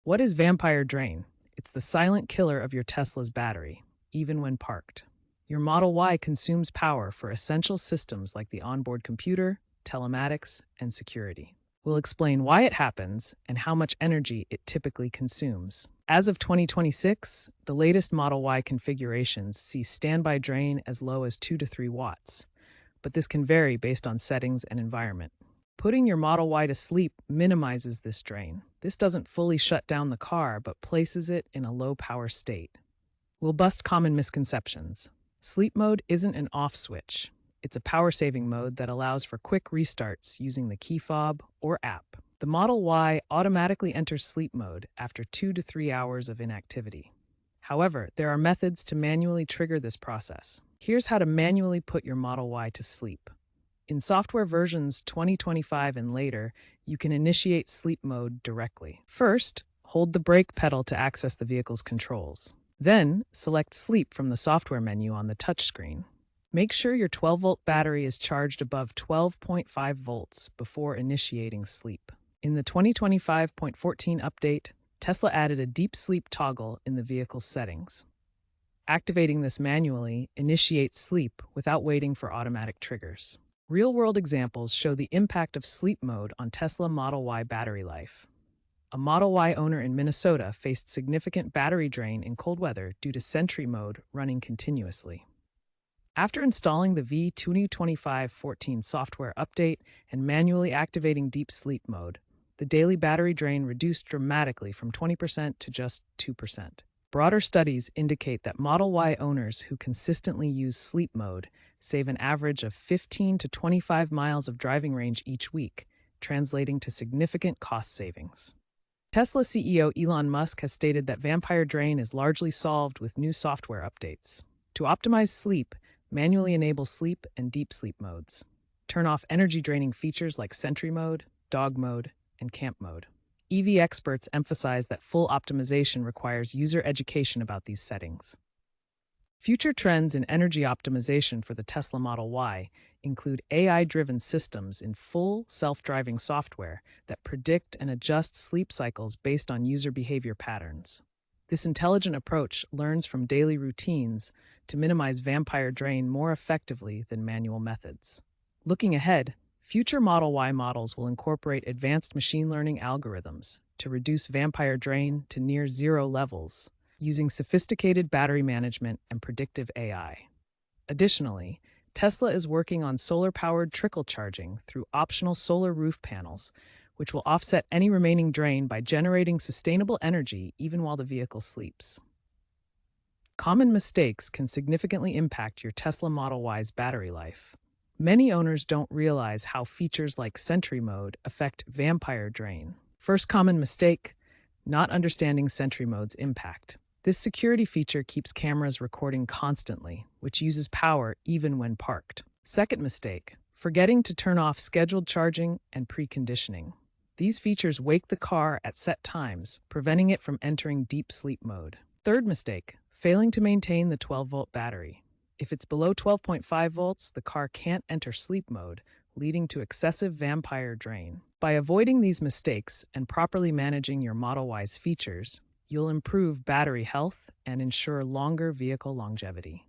What is Vampire Drain? It's the silent killer of your Tesla's battery, even when parked. Your Model Y consumes power for essential systems like the onboard computer, telematics, and security. We'll explain why it happens and how much energy it typically consumes. As of 2026, the latest Model Y configurations see standby drain as low as 2 to 3 watts, but this can vary based on settings and environment. Putting your Model Y to sleep minimizes this drain. This doesn't fully shut down the car, but places it in a low power state. We'll bust common misconceptions. Sleep mode isn't an off switch. It's a power saving mode that allows for quick restarts using the key fob or app. The Model Y automatically enters sleep mode after 2 to 3 hours of inactivity. However, there are methods to manually trigger this process. Here's how to manually put your Model Y to sleep. In software versions 2025 and later, you can initiate sleep mode directly. First, hold the brake pedal to access the vehicle's controls. Then, select Sleep from the software menu on the touchscreen. Make sure your 12-volt battery is charged above 12.5 volts before initiating sleep. In the 2025.14 update, Tesla added a deep sleep toggle in the vehicle's settings. Activating this manually initiates sleep without waiting for automatic triggers. Real-world examples show the impact of sleep mode on Tesla Model Y battery life. A Model Y owner in Minnesota faced significant battery drain in cold weather due to Sentry mode running continuously. After installing the V2025-14 software update and manually activating deep sleep mode, the daily battery drain reduced dramatically from 20% to just 2%. Broader studies indicate that Model Y owners who consistently use sleep mode save an average of 15 to 25 miles of driving range each week, translating to significant cost savings. Tesla CEO Elon Musk has stated that Vampire Drain is largely solved with new software updates. To optimize sleep, manually enable sleep and deep sleep modes. Turn off energy-draining features like Sentry mode, dog mode, and camp mode. EV experts emphasize that full optimization requires user education about these settings. Future trends in energy optimization for the Tesla Model Y include AI-driven systems in full self-driving software that predict and adjust sleep cycles based on user behavior patterns. This intelligent approach learns from daily routines to minimize vampire drain more effectively than manual methods. Looking ahead, future Model Y models will incorporate advanced machine learning algorithms to reduce vampire drain to near zero levels, using sophisticated battery management and predictive AI. Additionally, Tesla is working on solar-powered trickle charging through optional solar roof panels, which will offset any remaining drain by generating sustainable energy even while the vehicle sleeps. Common mistakes can significantly impact your Tesla Model Y's battery life. Many owners don't realize how features like Sentry mode affect vampire drain. First common mistake, not understanding Sentry mode's impact. This security feature keeps cameras recording constantly, which uses power even when parked. Second mistake, forgetting to turn off scheduled charging and preconditioning. These features wake the car at set times, preventing it from entering deep sleep mode. Third mistake, failing to maintain the 12-volt battery. If it's below 12.5 volts, the car can't enter sleep mode, leading to excessive vampire drain. By avoiding these mistakes and properly managing your Model Y's features, you'll improve battery health and ensure longer vehicle longevity.